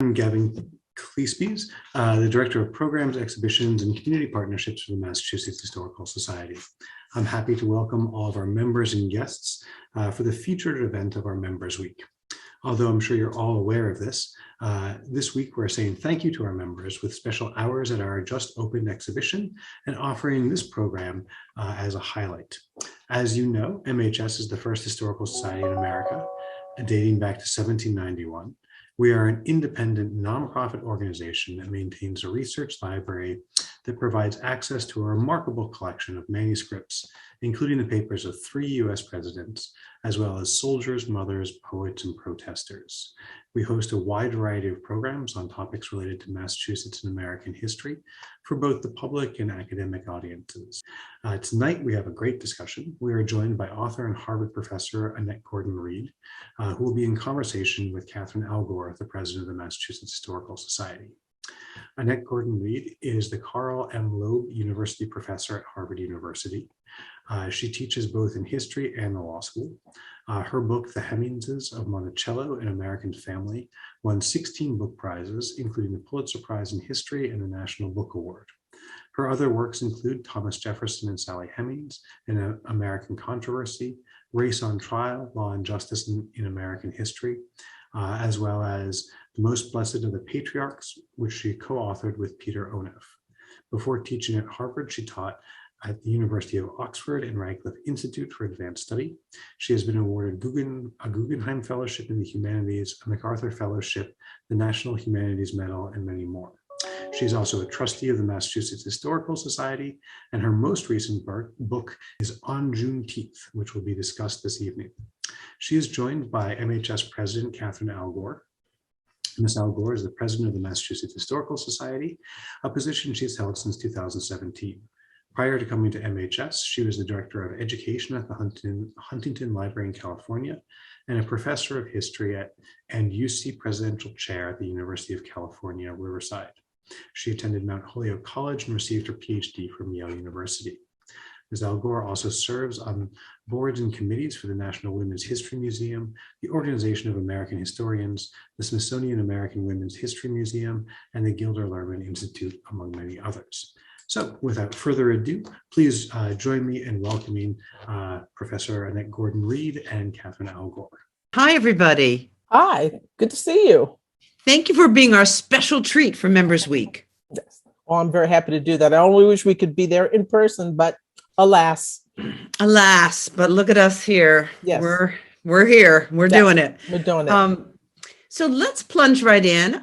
I'm Gavin Cleespies, the Director of Programs, Exhibitions, and Community Partnerships for the Massachusetts Historical Society. I'm happy to welcome all of our members and guests for the featured event of our Members Week. Although I'm sure you're all aware of this, this week we're saying thank you to our members with special hours at our just opened exhibition and offering this program as a highlight. As you know, MHS is the first historical society in America, dating back to 1791. We are an independent nonprofit organization that maintains a research library that provides access to a remarkable collection of manuscripts, including the papers of 3 US presidents, as well as soldiers, mothers, poets, and protesters. We host a wide variety of programs on topics related to Massachusetts and American history for both the public and academic audiences. Tonight, we have a great discussion. We are joined by author and Harvard professor Annette Gordon-Reed, who will be in conversation with Catherine Allgor, the president of the Massachusetts Historical Society. Annette Gordon-Reed is the Carl M. Loeb University Professor at Harvard University. She teaches both in history and the law school. Her book, The Hemingses of Monticello, An American Family, won 16 book prizes, including the Pulitzer Prize in History and the National Book Award. Her other works include Thomas Jefferson and Sally Hemings, An American Controversy, Race on Trial, Law and Justice in American History, as well as The Most Blessed of the Patriarchs, which she co-authored with Peter Onuf. Before teaching at Harvard, she taught at the University of Oxford and Radcliffe Institute for Advanced Study. She has been awarded a Guggenheim Fellowship in the Humanities, a MacArthur Fellowship, the National Humanities Medal, and many more. She's also a trustee of the Massachusetts Historical Society, and her most recent book is On Juneteenth, which will be discussed this evening. She is joined by MHS President Catherine Allgor. Ms. Allgor is the president of the Massachusetts Historical Society, a position she's held since 2017. Prior to coming to MHS, she was the director of education at the Huntington Library in California and a professor of history and UC presidential chair at the University of California, Riverside. She attended Mount Holyoke College and received her PhD from Yale University. Ms. Allgor also serves on boards and committees for the National Women's History Museum, the Organization of American Historians, the Smithsonian American Women's History Museum, and the Gilder Lehrman Institute, among many others. So without further ado, please join me in welcoming Professor Annette Gordon-Reed and Catherine Allgor. Hi, everybody. Hi, good to see you. Thank you for being our special treat for Members Week. Yes. Well, I'm very happy to do that. I only wish we could be there in person, but alas. Alas, but look at us here. Yes. We're here. We're doing it. We're doing it. So let's plunge right in.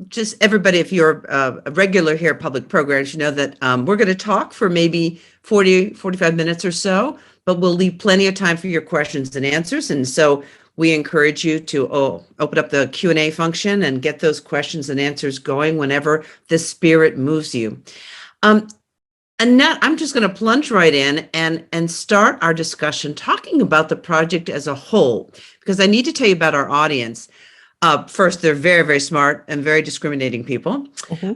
Just everybody, if you're a regular here at Public Programs, you know that we're going to talk for maybe 45 minutes or so, but we'll leave plenty of time for your questions and answers. And so we encourage you to open up the Q&A function and get those questions and answers going whenever the spirit moves you. Annette, I'm just going to plunge right in and start our discussion talking about the project as a whole, because I need to tell you about our audience. First, they're very, very smart and very discriminating people. Mm-hmm.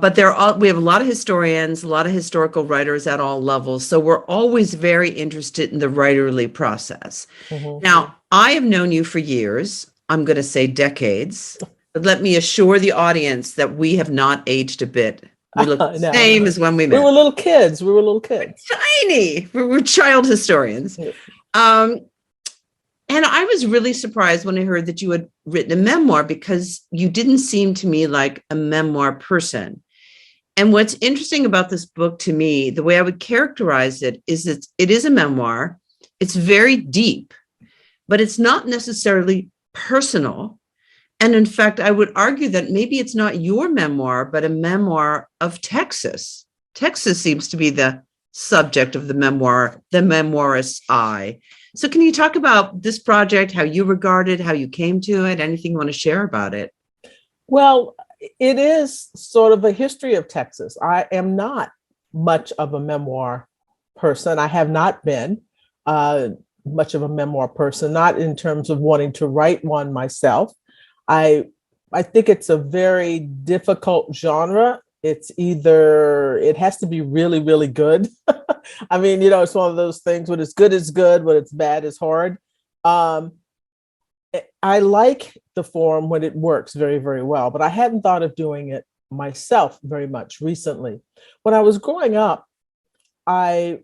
But we have a lot of historians, a lot of historical writers at all levels. So we're always very interested in the writerly process. Mm-hmm. Now, I have known you for years. I'm going to say decades. But let me assure the audience that we have not aged a bit. We look the same as when we met. We were little kids. We're tiny. We're child historians. And I was really surprised when I heard that you had written a memoir, because you didn't seem to me like a memoir person. And what's interesting about this book to me, the way I would characterize it, is that it is a memoir. It's very deep, but it's not necessarily personal. And in fact, I would argue that maybe it's not your memoir, but a memoir of Texas. Texas seems to be the subject of the memoir, the memoirist's eye. So can you talk about this project, how you regard it, how you came to it, anything you want to share about it? Well, it is sort of a history of Texas. I am not much of a memoir person. I have not been much of a memoir person, not in terms of wanting to write one myself. I think it's a very difficult genre. It has to be really, really good. I mean, it's one of those things when it's good, when it's bad, it's hard. I like the form when it works very, very well, but I hadn't thought of doing it myself very much recently. When I was growing up, I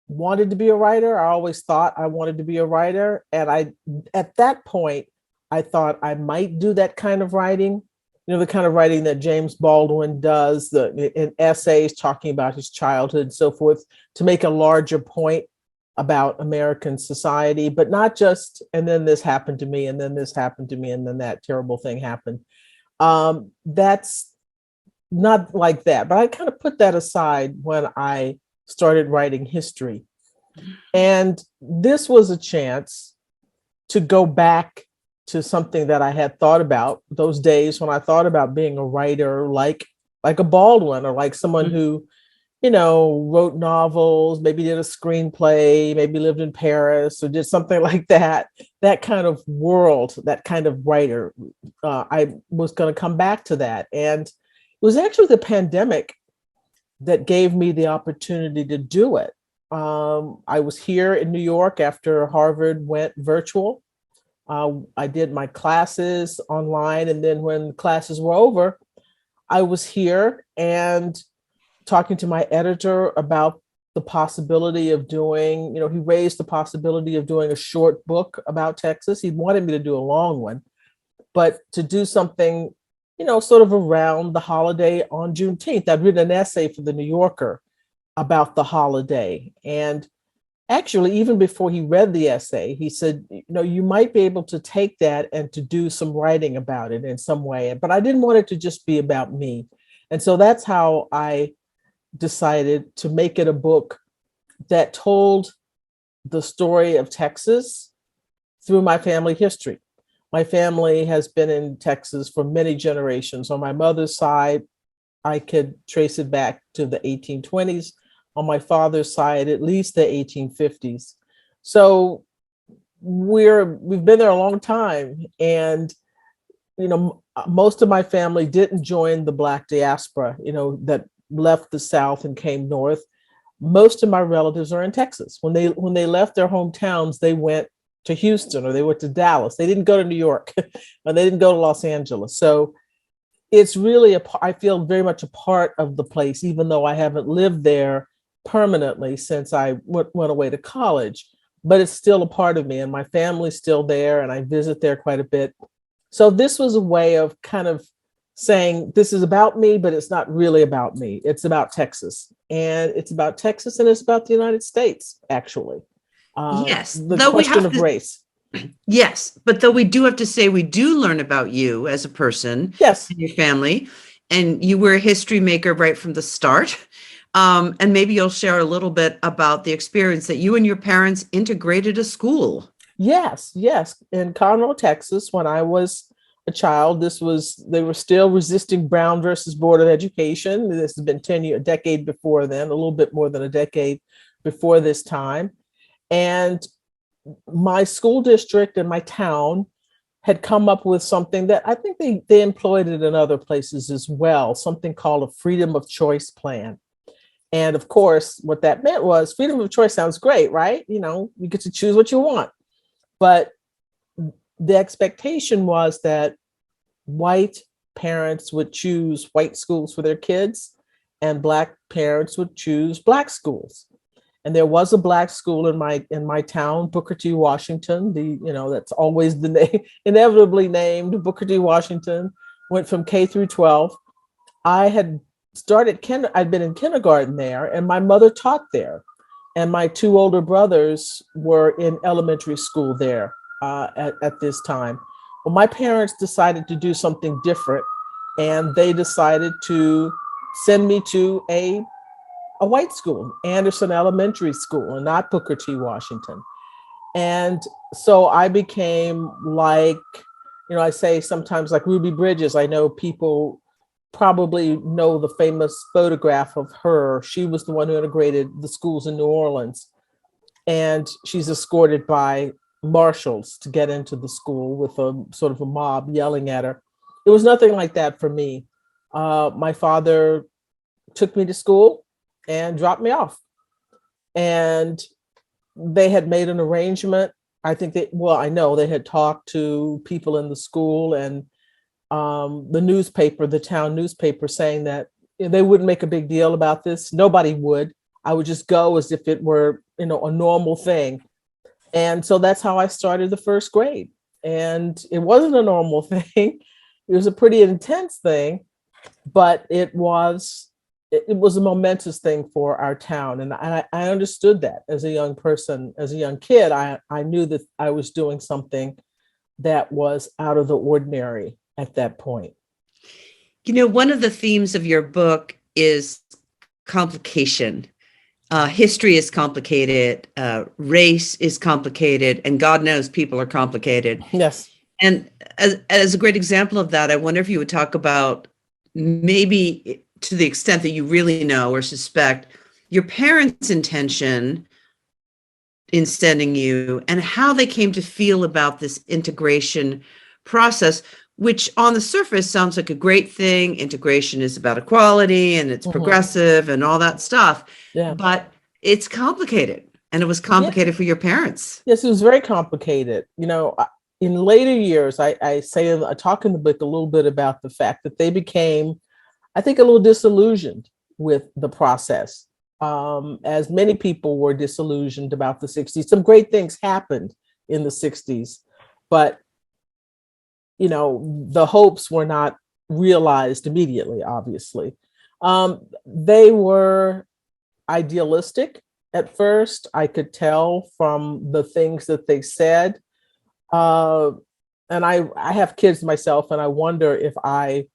wanted to be a writer. I always thought I wanted to be a writer. And at that point, I thought I might do that kind of writing, the kind of writing that James Baldwin does, in essays talking about his childhood and so forth, to make a larger point about American society, but not just, and then this happened to me, and then this happened to me, and then that terrible thing happened. That's not like that, but I kind of put that aside when I started writing history. And this was a chance to go back to something that I had thought about those days when I thought about being a writer, like a Baldwin, or like someone who, wrote novels, maybe did a screenplay, maybe lived in Paris or did something like that, that kind of world, that kind of writer. I was going to come back to that. And it was actually the pandemic that gave me the opportunity to do it. I was here in New York after Harvard went virtual. I did my classes online. And then when classes were over, I was here and talking to my editor about the possibility of doing, he raised the possibility of doing a short book about Texas. He wanted me to do a long one, but to do something, sort of around the holiday on Juneteenth. I'd written an essay for the New Yorker about the holiday. And actually, even before he read the essay, he said, you might be able to take that and to do some writing about it in some way. But I didn't want it to just be about me. And so that's how I decided to make it a book that told the story of Texas through my family history. My family has been in Texas for many generations. On my mother's side, I could trace it back to the 1820s. On my father's side, at least the 1850s. So we've been there a long time. And, most of my family didn't join the Black diaspora, that left the South and came north. Most of my relatives are in Texas. When they left their hometowns, they went to Houston or they went to Dallas. They didn't go to New York or they didn't go to Los Angeles. So it's really, I feel very much a part of the place, even though I haven't lived there permanently since I went away to college, but it's still a part of me and my family's still there and I visit there quite a bit. So this was a way of kind of saying, this is about me, but it's not really about me. It's about Texas, and it's about Texas, and it's about the United States, actually. Yes. The question of race. Yes. But though we do have to say, we do learn about you as a person, yes, and your family, and you were a history maker right from the start. And maybe you'll share a little bit about the experience that you and your parents integrated a school. Yes. In Conroe, Texas, when I was a child, they were still resisting Brown versus Board of Education. This has been a decade before then, a little bit more than a decade before this time. And my school district and my town had come up with something that I think they employed it in other places as well, something called a freedom of choice plan. And of course, what that meant was freedom of choice sounds great, right? You get to choose what you want. But the expectation was that white parents would choose white schools for their kids and Black parents would choose Black schools. And there was a Black school in my town, Booker T. Washington. That's always the name, inevitably named Booker T. Washington. Went from K through 12. I had I'd been in kindergarten there, and my mother taught there. And my two older brothers were in elementary school there at this time. Well, my parents decided to do something different, and they decided to send me to a white school, Anderson Elementary School, and not Booker T. Washington. And so I became like, I say sometimes like Ruby Bridges. I know people probably know the famous photograph of her. She was the one who integrated the schools in New Orleans. And she's escorted by marshals to get into the school with a sort of a mob yelling at her. It was nothing like that for me. My father took me to school and dropped me off. And they had made an arrangement I know they had talked to people in the school and the town newspaper, saying that they wouldn't make a big deal about this. Nobody would. I would just go as if it were, a normal thing. And so that's how I started the first grade. And it wasn't a normal thing. It was a pretty intense thing, but it was a momentous thing for our town. And I understood that as a young person, as a young kid. I knew that I was doing something that was out of the ordinary at that point. One of the themes of your book is complication. History is complicated, race is complicated, and God knows people are complicated. Yes. And as a great example of that, I wonder if you would talk about, maybe to the extent that you really know or suspect, your parents' intention in sending you and how they came to feel about this integration process, which on the surface sounds like a great thing. Integration is about equality and it's progressive and all that stuff. Yeah. But it's complicated, and it was complicated for your parents. Yes, it was very complicated. In later years, I talk in the book a little bit about the fact that they became, I think, a little disillusioned with the process, as many people were disillusioned about the 60s. Some great things happened in the 60s, but the hopes were not realized immediately, obviously. They were idealistic at first. I could tell from the things that they said. And I have kids myself, and I wonder if I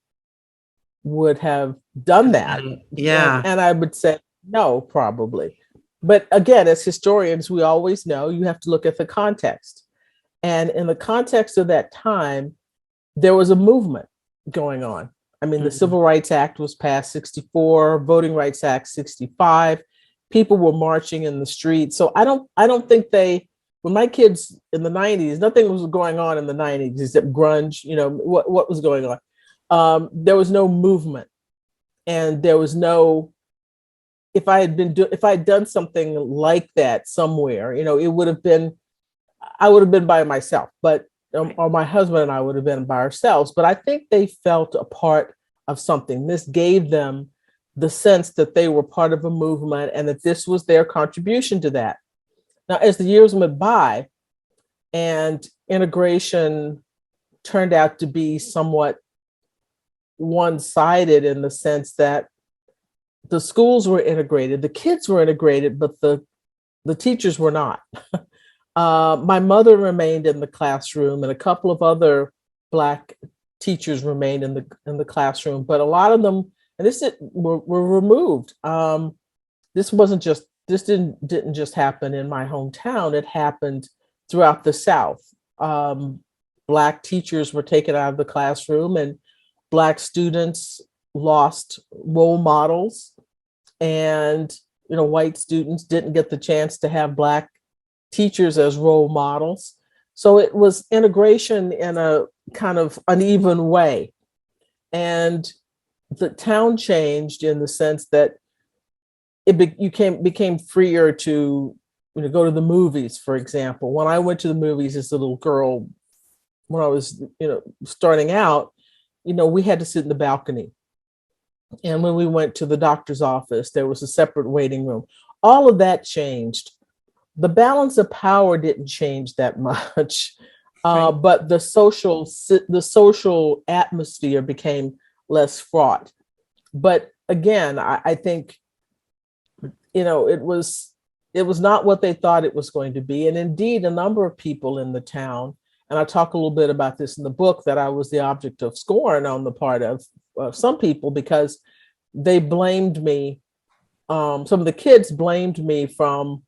would have done that. Yeah. And I would say no, probably. But again, as historians, we always know you have to look at the context. And in the context of that time, there was a movement going on. I mean, the Civil Rights Act was passed 64, Voting Rights Act 65. People were marching in the streets. So I don't think when my kids in the 90s, nothing was going on in the 90s except grunge, what was going on. There was no movement, and there was no, if I had done something like that somewhere, it would have been, I would have been by myself, but or my husband and I would have been by ourselves. But I think they felt a part of something. This gave them the sense that they were part of a movement and that this was their contribution to that. Now, as the years went by and integration turned out to be somewhat one-sided in the sense that the schools were integrated, the kids were integrated, but the teachers were not. My mother remained in the classroom, and a couple of other Black teachers remained in the classroom, but a lot of them, and were removed. This didn't just happen in my hometown. It happened throughout the South. Black teachers were taken out of the classroom, and Black students lost role models, and white students didn't get the chance to have Black teachers as role models. So it was integration in a kind of uneven way. And the town changed in the sense that it became freer to go to the movies, for example. When I went to the movies as a little girl, when I was starting out, we had to sit in the balcony. And when we went to the doctor's office, there was a separate waiting room. All of that changed. The balance of power didn't change that much, but the social atmosphere became less fraught. But again, I think it was not what they thought it was going to be. And indeed, a number of people in the town, and I talk a little bit about this in the book, that I was the object of scorn on the part of some people, because they blamed me. Some of the kids blamed me for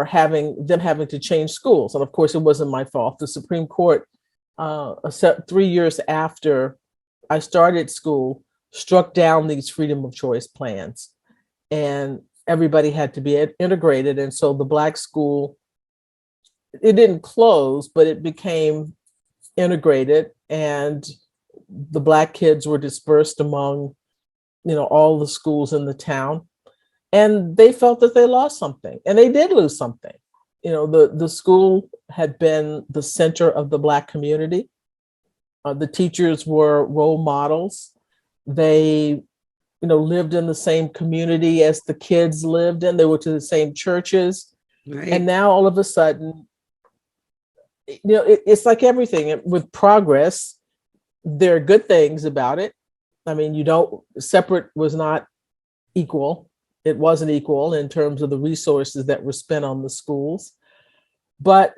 having to change schools. And of course, it wasn't my fault. The Supreme Court, 3 years after I started school, struck down these freedom of choice plans, and everybody had to be integrated. And so the Black school, it didn't close, but it became integrated, and the Black kids were dispersed among, all the schools in the town. And they felt that they lost something, and they did lose something. the school had been the center of the Black community. The teachers were role models. They, lived in the same community as the kids lived in. They went to the same churches. Right. And now all of a sudden, it's like everything with progress. There are good things about it. I mean, separate was not equal. It wasn't equal in terms of the resources that were spent on the schools. But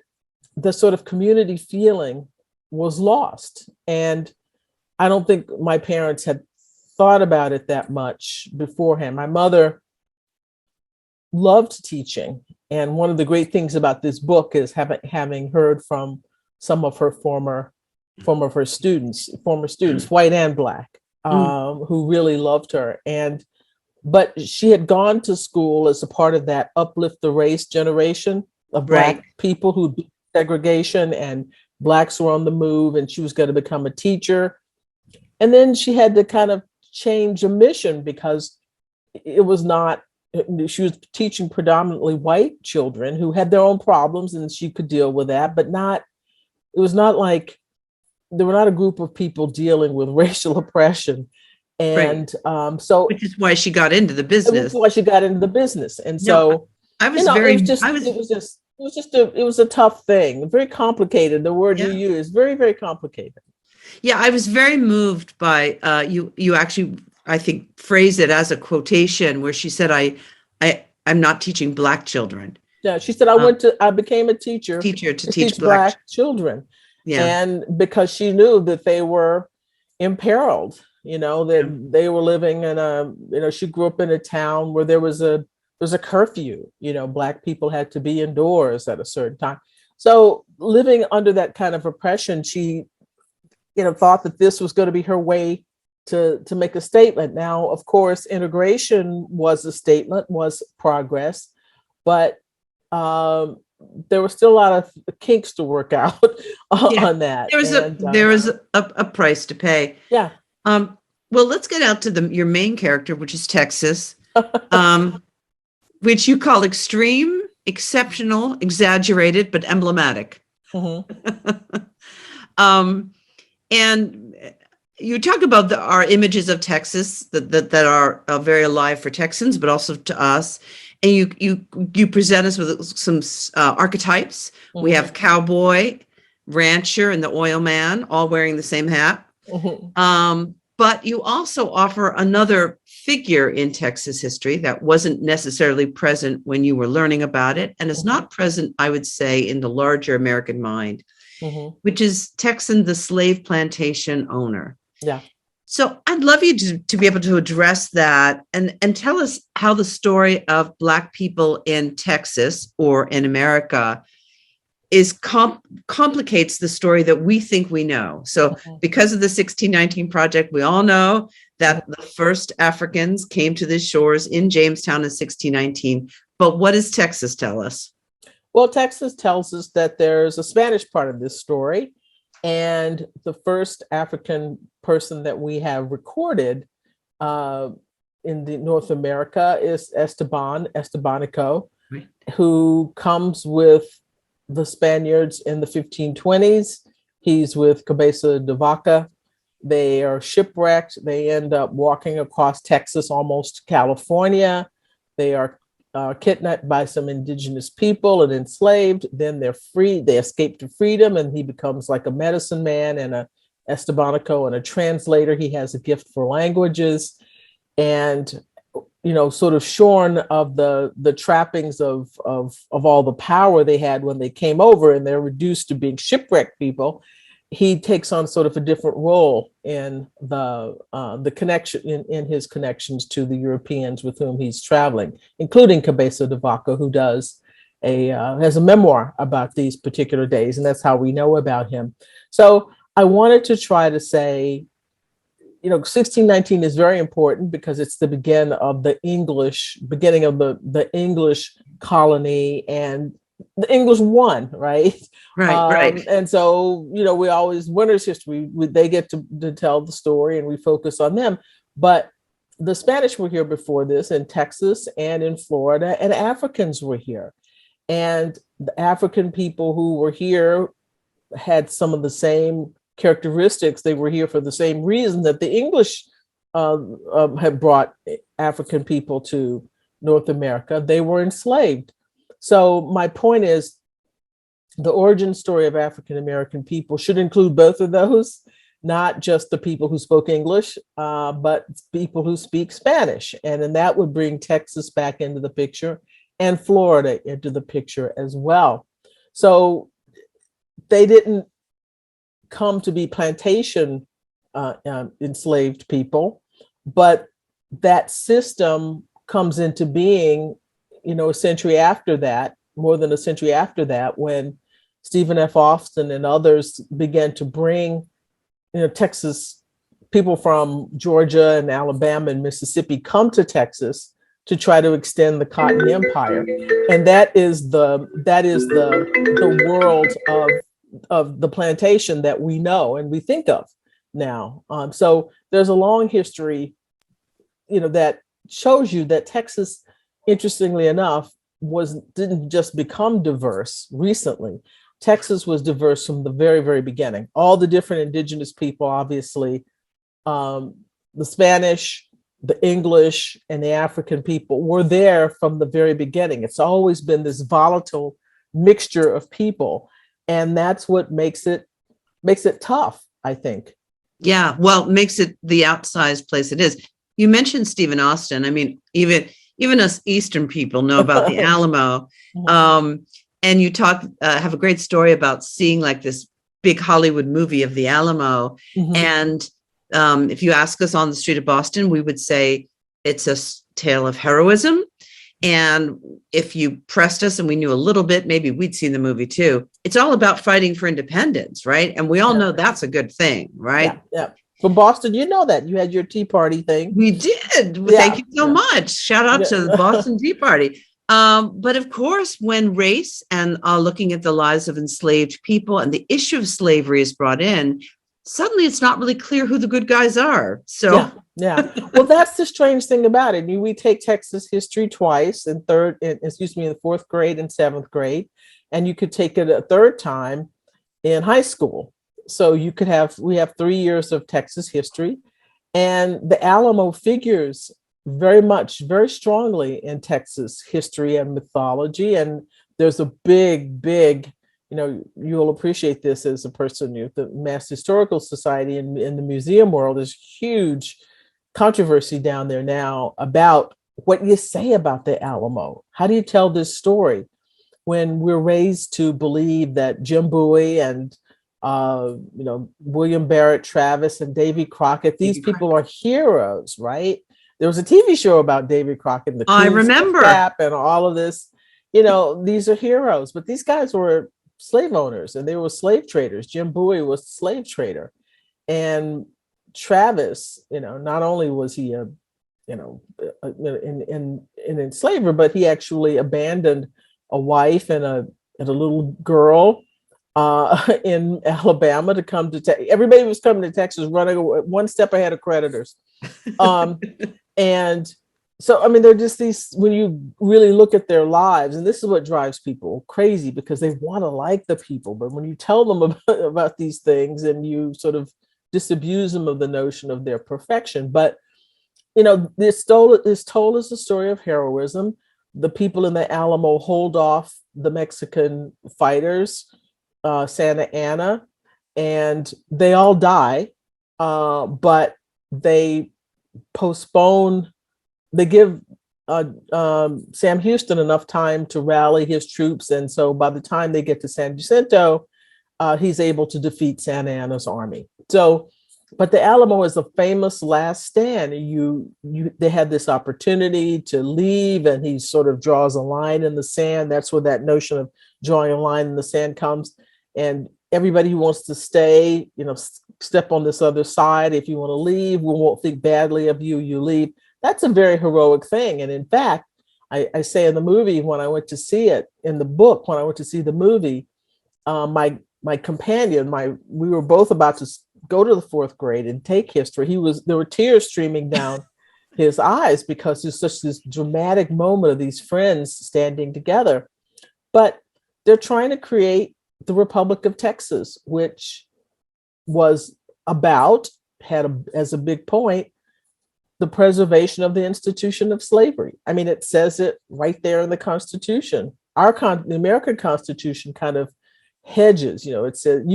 the sort of community feeling was lost. And I don't think my parents had thought about it that much beforehand. My mother loved teaching. And one of the great things about this book is having heard from some of her former students, white and Black, who really loved her. But she had gone to school as a part of that uplift the race generation of Black people who beat segregation, and Blacks were on the move, and she was going to become a teacher. And then she had to kind of change a mission because it was not, she was teaching predominantly white children who had their own problems, and she could deal with that, but it was not like, they were not a group of people dealing with racial oppression. And so, which is why she got into the business. And so it was a tough thing, very complicated. The word you use, very, very complicated. Yeah, I was very moved by you actually, I think, phrased it as a quotation where she said, I'm not teaching Black children. Yeah, she said, I became a teacher to teach Black children. Yeah. And because she knew that they were imperiled, that they were living in she grew up in a town where there was a curfew, Black people had to be indoors at a certain time. So living under that kind of oppression, she, thought that this was going to be her way to make a statement. Now, of course, integration was a statement, was progress, but there was still a lot of kinks to work out on that. There was a price to pay. Yeah. Well, let's get out to your main character, which is Texas, which you call extreme, exceptional, exaggerated, but emblematic. And you talk about our images of Texas that are very alive for Texans, but also to us. And you present us with some archetypes. We have cowboy, rancher, and the oil man, all wearing the same hat. But you also offer another figure in Texas history that wasn't necessarily present when you were learning about it, and is not present, I would say, in the larger American mind, which is Texan, the slave plantation owner. Yeah. So I'd love you to be able to address that and tell us how the story of Black people in Texas or in America complicates the story that we think we know. So because of the 1619 Project, we all know that the first Africans came to the shores in Jamestown in 1619. But what does Texas tell us? Well, Texas tells us that there's a Spanish part of this story. And the first African person that we have recorded in North America is Estebanico, who comes with the Spaniards in the 1520s. He's with Cabeza de Vaca. They are shipwrecked. They end up walking across Texas, almost to California. They are kidnapped by some indigenous people and enslaved. Then they're free. They escape to freedom, and he becomes like a medicine man and a Estebanico and a translator. He has a gift for languages, and sort of shorn of the trappings of all the power they had when they came over, and they're reduced to being shipwrecked people. He takes on sort of a different role in the connection in his connections to the Europeans with whom he's traveling, including Cabeza de Vaca, who has a memoir about these particular days, and that's how we know about him. So I wanted to try to say, 1619 is very important because it's the beginning of the English colony, and the English won, right? Right. And so, we always, winners history, they get to tell the story and we focus on them. But the Spanish were here before this in Texas and in Florida, and Africans were here. And the African people who were here had some of the same characteristics. They were here for the same reason that the English had brought African people to North America. They were enslaved. So my point is, the origin story of African American people should include both of those, not just the people who spoke English, but people who speak Spanish. And then that would bring Texas back into the picture and Florida into the picture as well. So they didn't come to be plantation enslaved people, but that system comes into being, a century after that, more than a century after that, when Stephen F. Austin and others began to bring, Texas, people from Georgia and Alabama and Mississippi come to Texas to try to extend the Cotton Empire, and that is the world of the plantation that we know and we think of now. So there's a long history, that shows you that Texas, interestingly enough, didn't just become diverse recently. Texas was diverse from the very, very beginning. All the different indigenous people, obviously, the Spanish, the English, and the African people were there from the very beginning. It's always been this volatile mixture of people, and that's what makes it tough, I think. Yeah, well, makes it the outsized place it is. You mentioned Stephen Austin. I mean, even us Eastern people know about the Alamo. And you have a great story about seeing like this big Hollywood movie of the Alamo. Mm-hmm. And if you ask us on the street of Boston, we would say it's a tale of heroism. And if you pressed us and we knew a little bit, maybe we'd seen the movie too. It's all about fighting for independence, right? And we all know that's a good thing, right? Yeah. From Boston, that you had your Tea Party thing. We did. Yeah. Thank you so much. Shout out to the Boston Tea Party. But of course, when race and looking at the lives of enslaved people and the issue of slavery is brought in, suddenly it's not really clear who the good guys are. So yeah. Well, that's the strange thing about it. We take Texas history twice in the fourth grade and seventh grade, and you could take it a third time in high school. So we have 3 years of Texas history, and the Alamo figures very strongly in Texas history and mythology. And there's a big, you'll appreciate this as a person, the Mass Historical Society in the museum world is huge controversy down there now about what you say about the Alamo. How do you tell this story when we're raised to believe that Jim Bowie and William Barrett Travis and Davy Crockett, these people are heroes, right? There was a TV show about Davy Crockett and the I remember and all of this. These are heroes, but these guys were slave owners and they were slave traders. Jim Bowie was a slave trader, and Travis, not only was he an enslaver, but he actually abandoned a wife and a little girl in Alabama to come to Texas. Everybody was coming to Texas, running one step ahead of creditors. And so, they're just these, when you really look at their lives, and this is what drives people crazy because they want to like the people. But when you tell them about these things and you sort of disabuse them of the notion of their perfection. But, this told as a story of heroism. The people in the Alamo hold off the Mexican fighters, Santa Anna, and they all die, but they postpone, they give Sam Houston enough time to rally his troops. And so by the time they get to San Jacinto, he's able to defeat Santa Anna's army. So, but the Alamo is a famous last stand. They had this opportunity to leave, and he sort of draws a line in the sand. That's where that notion of drawing a line in the sand comes. And everybody who wants to stay, step on this other side. If you want to leave, we won't think badly of you. You leave. That's a very heroic thing. And in fact, I say in the movie, when I went to see it, in the book, when I went to see the movie, my companion, we were both about to go to the fourth grade and take history. There were tears streaming down his eyes because it's such this dramatic moment of these friends standing together. But they're trying to create the Republic of Texas, which was as a big point, the preservation of the institution of slavery. I mean, it says it right there in the Constitution. The American Constitution kind of hedges, it says,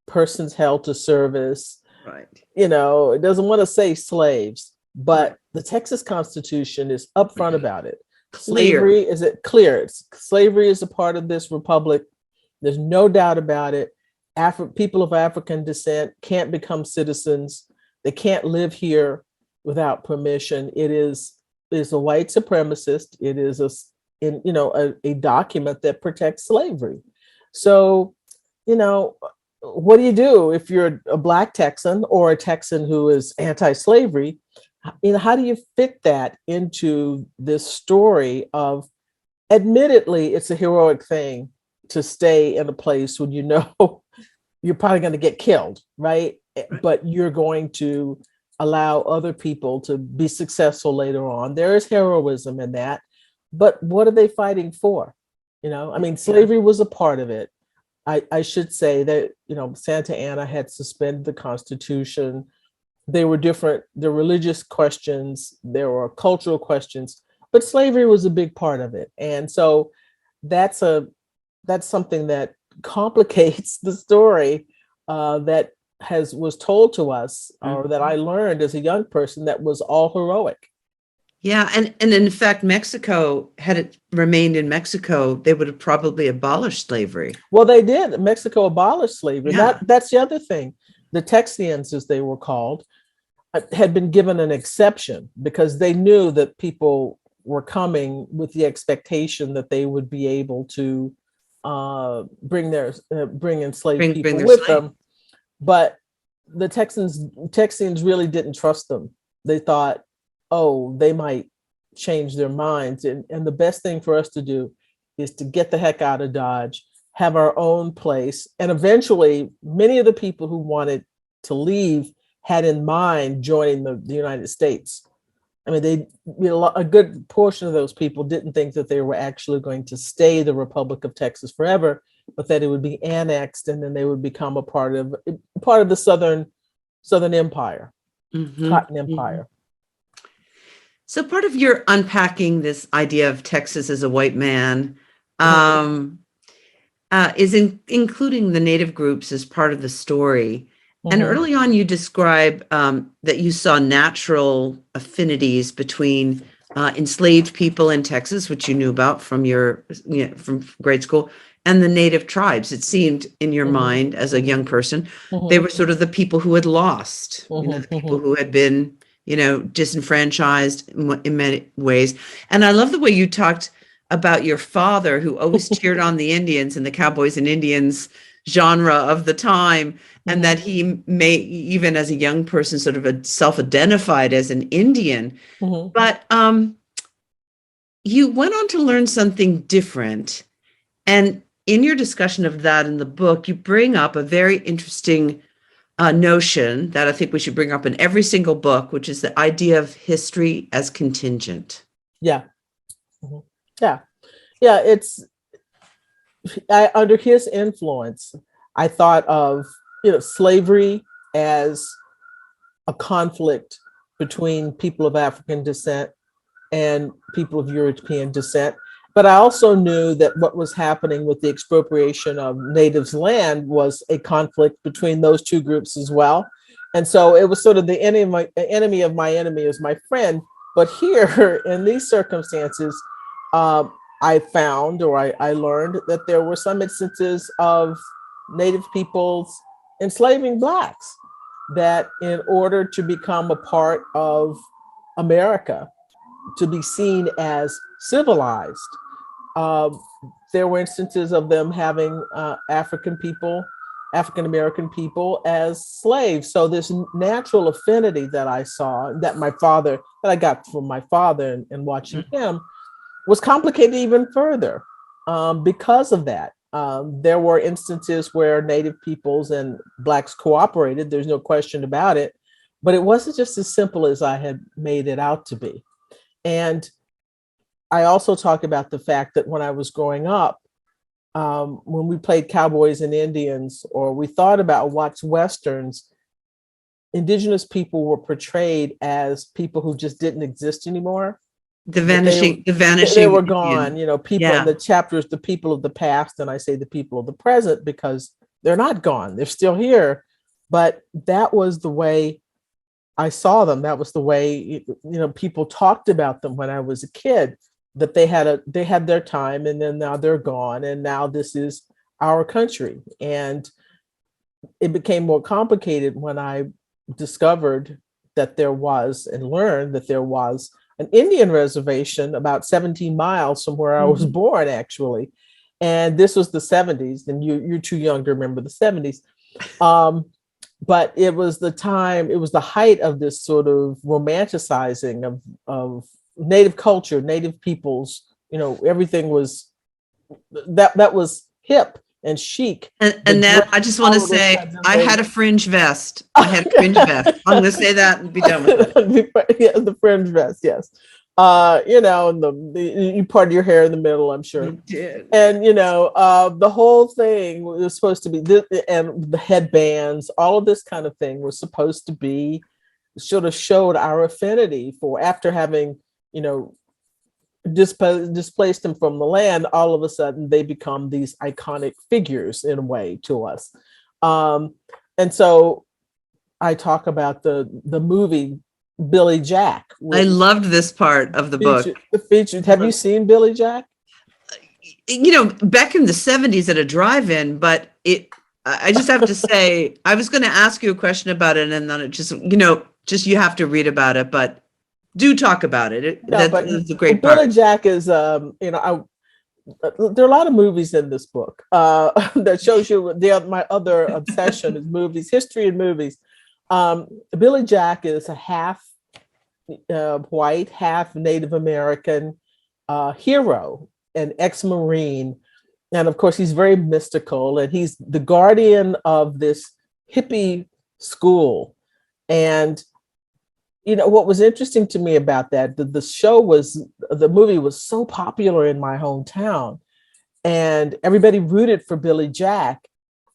persons held to service. Right. It doesn't want to say slaves, but the Texas Constitution is upfront about it. Slavery is clear. Slavery is a part of this republic. There's no doubt about it. People of African descent can't become citizens. They can't live here without permission. It is a white supremacist. It is a document that protects slavery. So, what do you do if you're a Black Texan or a Texan who is anti-slavery? How do you fit that into this story of, admittedly, it's a heroic thing to stay in a place when you're probably going to get killed, right? But you're going to allow other people to be successful later on. There is heroism in that, but what are they fighting for? Slavery was a part of it. I should say that, Santa Anna had suspended the Constitution. There were religious questions, there were cultural questions, but slavery was a big part of it. And so that's something that complicates the story that was told to us, or that I learned as a young person, that was all heroic. Yeah, and in fact, Mexico, had it remained in Mexico, they would have probably abolished slavery. Well, they did. Mexico abolished slavery. Yeah. That's the other thing. The Texians, as they were called, had been given an exception because they knew that people were coming with the expectation that they would be able to bring enslaved people with them. But the Texians really didn't trust them. They thought, they might change their minds. And the best thing for us to do is to get the heck out of Dodge, have our own place. And eventually, many of the people who wanted to leave had in mind joining the United States. I mean, a good portion of those people didn't think that they were actually going to stay the Republic of Texas forever, but that it would be annexed and then they would become a part of the Southern Empire, Cotton Empire. So part of your unpacking this idea of Texas as a white man is including the Native groups as part of the story. And early on, you describe that you saw natural affinities between enslaved people in Texas, which you knew about from from grade school, and the Native tribes. It seemed in your mind as a young person, they were sort of the people who had lost, the people who had been, disenfranchised in many ways. And I love the way you talked about your father, who always cheered on the Indians and the Cowboys and Indians genre of the time, and that he may, even as a young person, sort of self-identified as an Indian. But you went on to learn something different. And in your discussion of that in the book, you bring up a very interesting notion that I think we should bring up in every single book, which is the idea of history as contingent. Yeah. Yeah. Under his influence, I thought of, slavery as a conflict between people of African descent and people of European descent. But I also knew that what was happening with the expropriation of natives' land was a conflict between those two groups as well. And so it was sort of the enemy of my enemy is my friend. But here, in these circumstances, I found, or I learned, that there were some instances of Native peoples enslaving Blacks, that in order to become a part of America, to be seen as civilized, there were instances of them having African American people as slaves. So this natural affinity that I saw, that I got from my father and watching him, was complicated even further because of that. There were instances where Native peoples and Blacks cooperated. There's no question about it, but it wasn't just as simple as I had made it out to be. And I also talk about the fact that when I was growing up, when we played cowboys and Indians, or we thought about watch Westerns, Indigenous people were portrayed as people who just didn't exist anymore. The They vanishing were Indian. gone, people in Yeah. the chapters, the people of the past, and I say the people of the present because they're not gone, they're still here. But that was the way I saw them. That was the way, people talked about them when I was a kid, that they had their time, and then now they're gone, and now this is our country. And it became more complicated when I discovered that there was, and learned that there was, an Indian reservation about 17 miles from where I was born, actually. And this was the 70s, and you're too young to remember the 70s. But it was the time, it was the height of this sort of romanticizing of Native culture, Native peoples. Everything was that was hip and chic. And that, I just want to say, I had a fringe vest. I had a fringe vest. I'm going to say that and be done with it. Yeah, the fringe vest, yes. And you parted your hair in the middle, I'm sure. You did. And the whole thing was supposed to be this, and the headbands, all of this kind of thing was supposed to be, sort of showed our affinity for, after having displaced them from the land, all of a sudden they become these iconic figures in a way to us. And so I talk about the movie Billy Jack. I loved this part of the book. The feature. Have you seen Billy Jack? Back in the 70s at a drive-in, but I just have to say, I was going to ask you a question about it, and then it just, you have to read about it, but do talk about it. That's a great part. Billy Jack is, there are a lot of movies in this book that shows you my other obsession is movies, history and movies. Billy Jack is a half white, half Native American hero, an ex-Marine. And of course, he's very mystical, and he's the guardian of this hippie school. And what was interesting to me about that, the movie was so popular in my hometown, and everybody rooted for Billy Jack,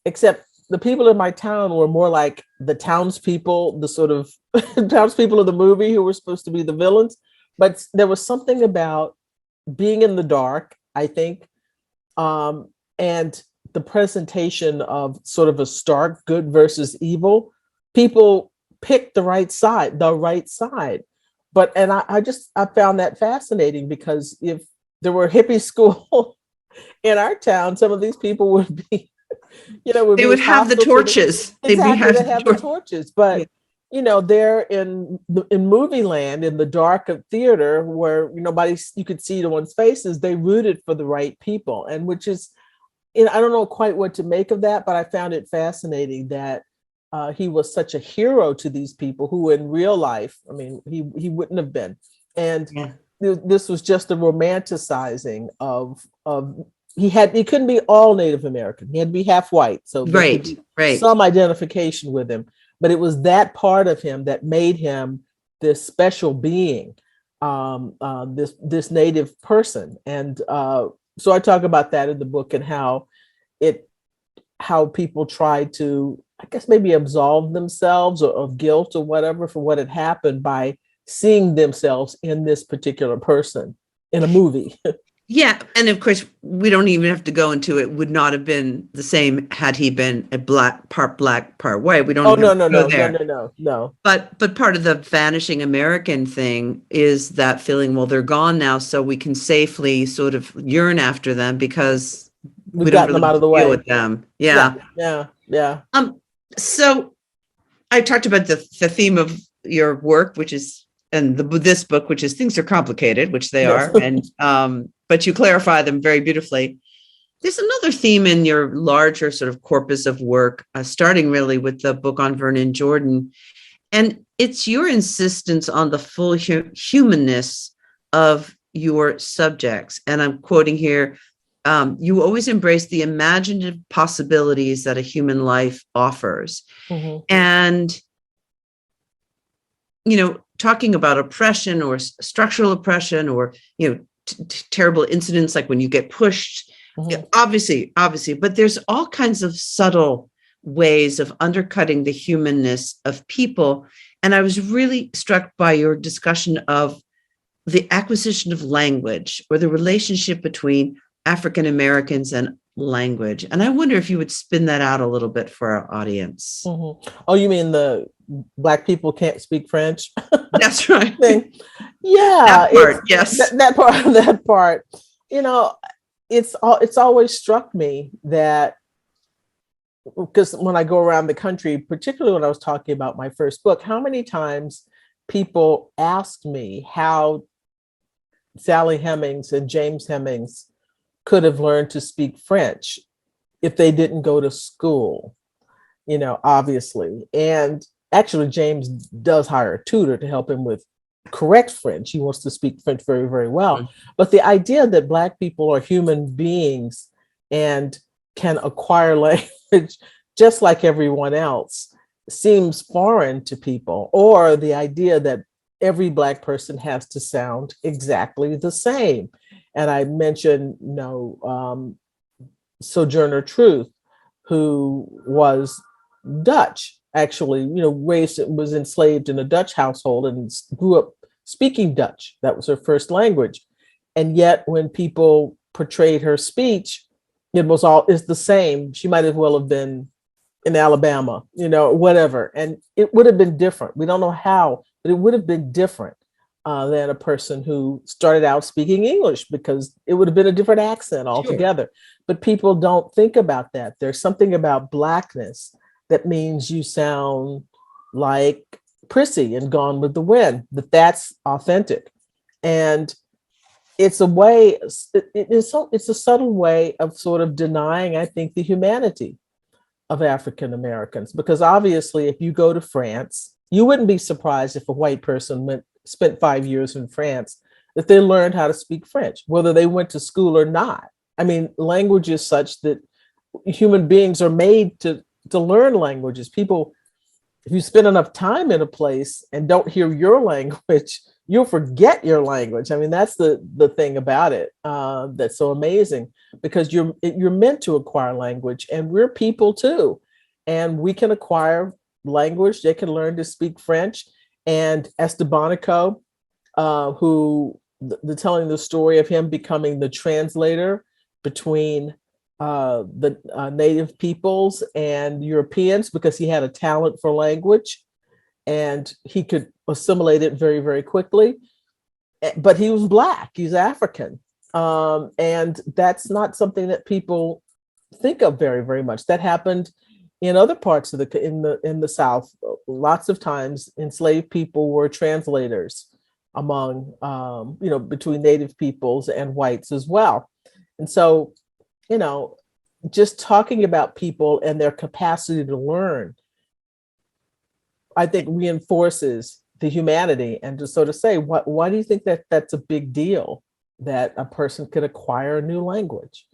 except the people in my town were more like the townspeople, the sort of townspeople of the movie who were supposed to be the villains. But there was something about being in the dark, I think, and the presentation of sort of a stark good versus evil. People picked the right side. But I found that fascinating, because if there were a hippie school in our town, some of these people would be, they would have the torches. They'd have the torches. But they're in movie land, in the dark of theater, where you could see no one's faces. They rooted for the right people, and which is, I don't know quite what to make of that, but I found it fascinating that he was such a hero to these people who, in real life, he wouldn't have been. And this was just a romanticizing of. He couldn't be all Native American. He had to be half white. So right. Some identification with him. But it was that part of him that made him this special being, this Native person. And so I talk about that in the book, and how people try to, I guess, maybe absolve themselves of guilt or whatever for what had happened by seeing themselves in this particular person in a movie. Yeah. And of course, we don't even have to go into it. Would not have been the same had he been a part black, part white. We don't. No. But part of the Vanishing American thing is that feeling, well, they're gone now, so we can safely sort of yearn after them because we got them out of the way with them. Yeah. So I talked about the theme of your work, which is, and this book, which is things are complicated, which they are, and but you clarify them very beautifully. There's another theme in your larger sort of corpus of work, starting really with the book on Vernon Jordan, and it's your insistence on the full humanness of your subjects. And I'm quoting here: "You always embrace the imaginative possibilities that a human life offers," and talking about oppression or structural oppression, or terrible incidents like when you get pushed Yeah, obviously, but there's all kinds of subtle ways of undercutting the humanness of people. And I was really struck by your discussion of the acquisition of language, or the relationship between African Americans and language. And I wonder if you would spin that out a little bit for our audience. Oh, you mean the Black people can't speak French? That's right. Thing. Yeah, that part, yes. That part. You know, it's always struck me that, because when I go around the country, particularly when I was talking about my first book, how many times people asked me how Sally Hemings and James Hemings could have learned to speak French if they didn't go to school, you know, obviously. And actually, James does hire a tutor to help him with correct French. He wants to speak French very, very well. Mm-hmm. But the idea that Black people are human beings and can acquire language just like everyone else seems foreign to people, or the idea that every Black person has to sound exactly the same. And I mentioned, Sojourner Truth, who was Dutch, actually, was enslaved in a Dutch household and grew up speaking Dutch. That was her first language. And yet when people portrayed her speech, it's the same. She might as well have been in Alabama, whatever. And it would have been different. We don't know how, but it would have been different than a person who started out speaking English, because it would have been a different accent altogether. Sure. But people don't think about that. There's something about Blackness that means you sound like Prissy and Gone with the Wind, that's authentic. And it's a way, it's a subtle way of sort of denying, I think, the humanity of African Americans. Because obviously, if you go to France, you wouldn't be surprised if a white person spent 5 years in France, that they learned how to speak French, whether they went to school or not. I mean, language is such that human beings are made to learn languages. People, if you spend enough time in a place and don't hear your language, you'll forget your language. I mean, that's the thing about it that's so amazing, because you're meant to acquire language, and we're people too. And we can acquire language. They can learn to speak French. And Estebaniko, who telling the story of him becoming the translator between the native peoples and Europeans, because he had a talent for language and he could assimilate it very, very quickly. But he was Black, he's African. And that's not something that people think of very, very much. That happened in other parts of in the South. Lots of times enslaved people were translators among, between native peoples and whites as well. And so, just talking about people and their capacity to learn, I think reinforces the humanity. And just sort of say, why do you think that that's a big deal, that a person could acquire a new language?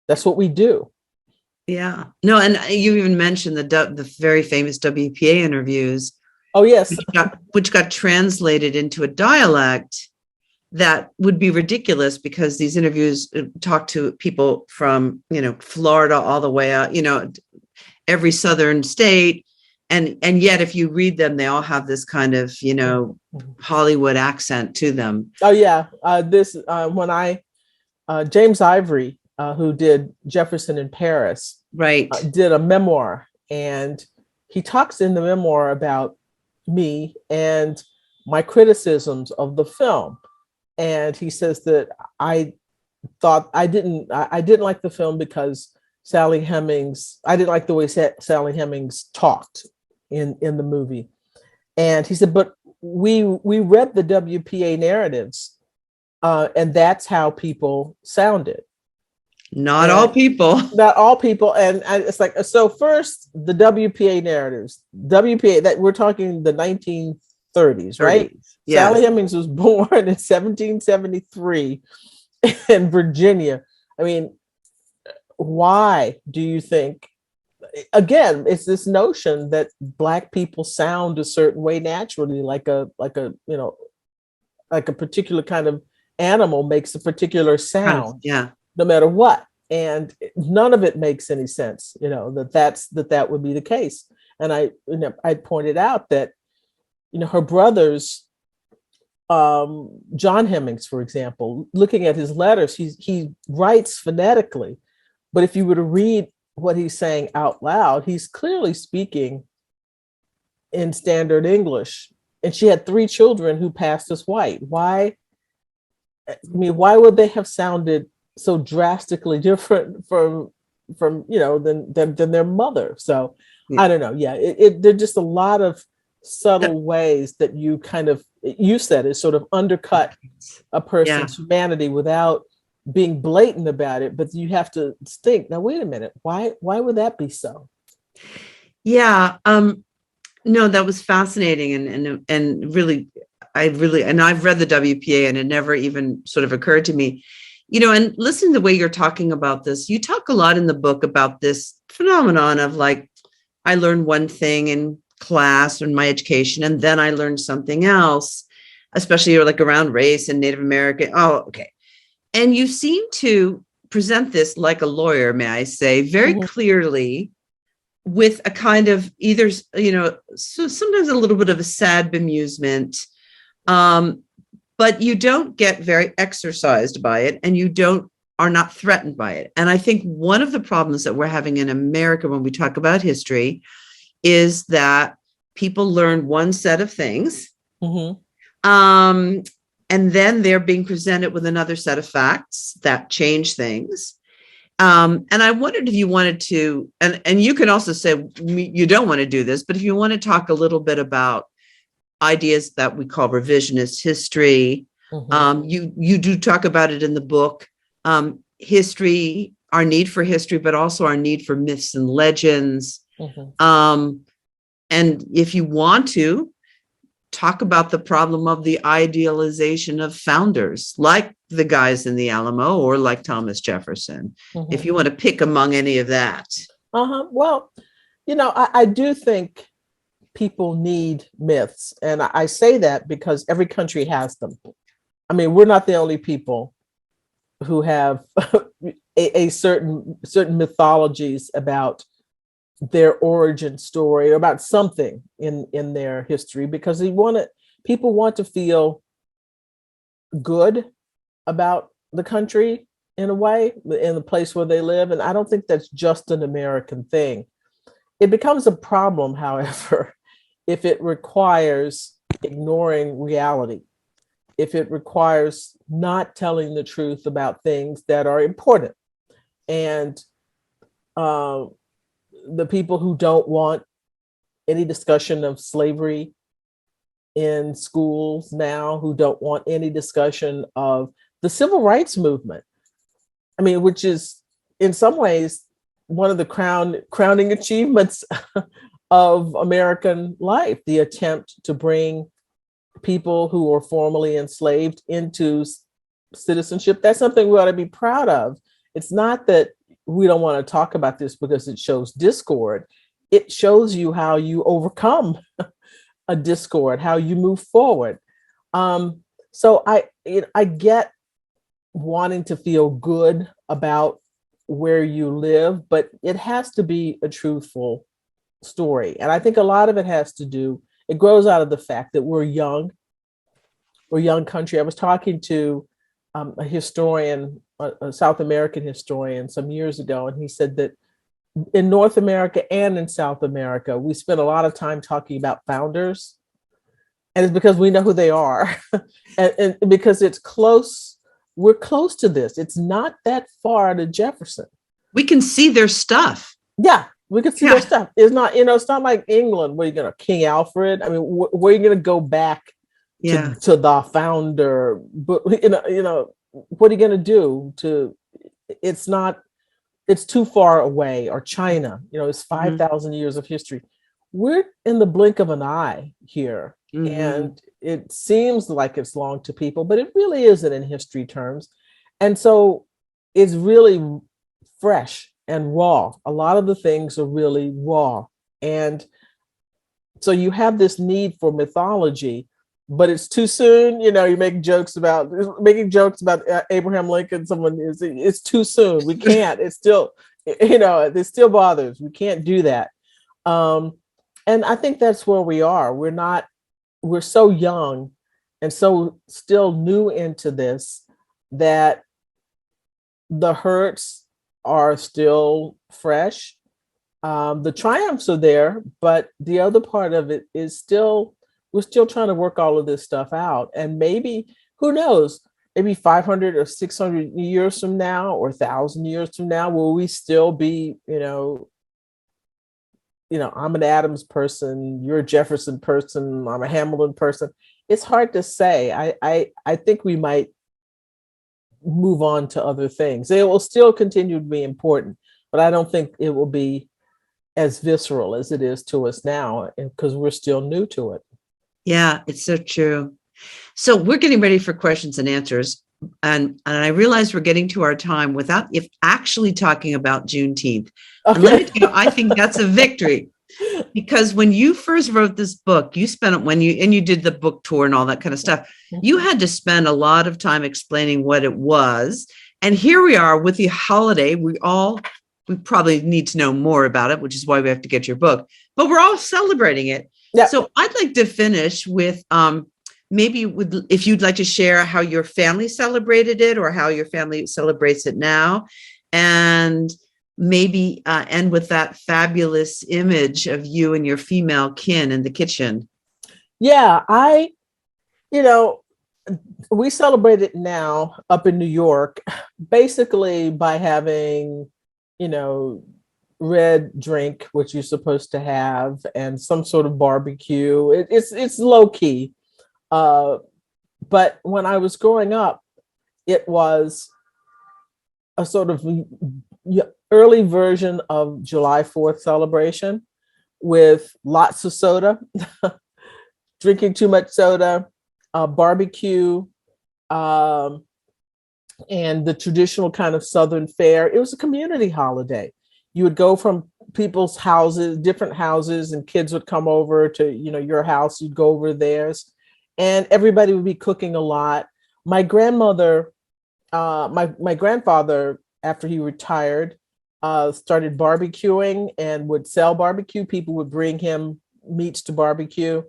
That's what we do. Yeah. No, and you even mentioned the very famous WPA interviews. Oh, yes. Which got translated into a dialect that would be ridiculous, because these interviews talk to people from, Florida all the way out, every southern state. And yet, if you read them, they all have this kind of, Hollywood accent to them. Oh, yeah. James Ivory, who did Jefferson in Paris, right, did a memoir, and he talks in the memoir about me and my criticisms of the film. And he says that I didn't like the film because Sally Hemings, I didn't like the way Sally Hemings talked in the movie. And he said, but we read the WPA narratives, and that's how people sounded. Not all people. Not all people. And it's like, so first, the WPA narratives, that we're talking the 1930s, right? Yes. Sally Hemings was born in 1773 in Virginia. I mean, why do you think, again, it's this notion that Black people sound a certain way naturally, like a particular kind of animal makes a particular sound, yeah, no matter what. And none of it makes any sense, that would be the case. And I pointed out that, her brothers, John Hemmings, for example, looking at his letters, he writes phonetically, but if you were to read what he's saying out loud, he's clearly speaking in standard English. And she had 3 children who passed as white. Why would they have sounded so drastically different from than their mother? So Yeah. I don't know. Yeah, there are just a lot of subtle ways that you said it sort of undercut a person's humanity without being blatant about it. But you have to think, now, wait a minute, why would that be so? Yeah. No, that was fascinating. And really, I've read the WPA, and it never even sort of occurred to me, and listen to the way you're talking about this. You talk a lot in the book about this phenomenon of like, I learned one thing in class or in my education, and then I learned something else, especially like around race and Native American. Oh, okay. And you seem to present this like a lawyer, may I say, very clearly, with a kind of either, so sometimes a little bit of a sad bemusement, but you don't get very exercised by it, and you are not threatened by it. And I think one of the problems that we're having in America when we talk about history is that people learn one set of things, and then they're being presented with another set of facts that change things. And I wondered if you wanted to, and you can also say you don't want to do this, but if you want to talk a little bit about ideas that we call revisionist history, you do talk about it in the book, history, our need for history, but also our need for myths and legends. And if you want to talk about the problem of the idealization of founders, like the guys in the Alamo or like Thomas Jefferson, if you want to pick among any of that. Well, I do think people need myths. And I say that because every country has them. I mean, we're not the only people who have a certain mythologies about their origin story or about something in their history, because people want to feel good about the country in a way, in the place where they live. And I don't think that's just an American thing. It becomes a problem, however, if it requires ignoring reality, if it requires not telling the truth about things that are important. And the people who don't want any discussion of slavery in schools now, who don't want any discussion of the civil rights movement, I mean, which is in some ways one of the crowning achievements of American life, the attempt to bring people who were formerly enslaved into citizenship. That's something we ought to be proud of. It's not that we don't want to talk about this because it shows discord. It shows you how you overcome a discord, how you move forward. So I get wanting to feel good about where you live, but it has to be a truthful story. And I think a lot of it has to do, it grows out of the fact that we're young country. I was talking to a historian, a South American historian some years ago, and he said that in North America and in South America, we spend a lot of time talking about founders, and it's because we know who they are, and because it's close. We're close to this. It's not that far to Jefferson. We can see their stuff. Yeah, we can see their stuff. It's not, it's not like England where you're going to King Alfred. I mean, where you're going to go back to the founder. But what are you going to do? It's too far away. Or China, it's 5,000 years of history. We're in the blink of an eye here. And it seems like it's long to people, but it really isn't in history terms. And so it's really fresh and raw. A lot of the things are really raw. And so you have this need for mythology but it's too soon. You make jokes about making jokes about Abraham Lincoln. It's too soon. We can't. It's still, it still bothers. We can't do that. And I think that's where we are. We're so young and so still new into this that the hurts are still fresh. The triumphs are there, but the other part of it is we're still trying to work all of this stuff out. And maybe, who knows, maybe 500 or 600 years from now or 1,000 years from now, will we still be, I'm an Adams person, you're a Jefferson person, I'm a Hamilton person. It's hard to say. I think we might move on to other things. It will still continue to be important, but I don't think it will be as visceral as it is to us now, because we're still new to it. Yeah, it's so true. So we're getting ready for questions and answers. And I realize we're getting to our time without if actually talking about Juneteenth. Okay. And let me tell you, I think that's a victory. Because when you first wrote this book, you spent it you did the book tour and all that kind of stuff. You had to spend a lot of time explaining what it was. And here we are with the holiday. We probably need to know more about it, which is why we have to get your book, but we're all celebrating it. Yeah. So I'd like to finish with if you'd like to share how your family celebrated it or how your family celebrates it now, and maybe end with that fabulous image of you and your female kin in the kitchen. Yeah, we celebrate it now up in New York, basically by having, red drink, which you're supposed to have, and some sort of barbecue. It's low key. But when I was growing up, it was a sort of early version of July 4th celebration with lots of soda, drinking too much soda, barbecue, and the traditional kind of Southern fare. It was a community holiday. You would go from people's houses, different houses, and kids would come over to, your house, you'd go over theirs, and everybody would be cooking a lot. My grandmother, my grandfather, after he retired, started barbecuing and would sell barbecue. People would bring him meats to barbecue.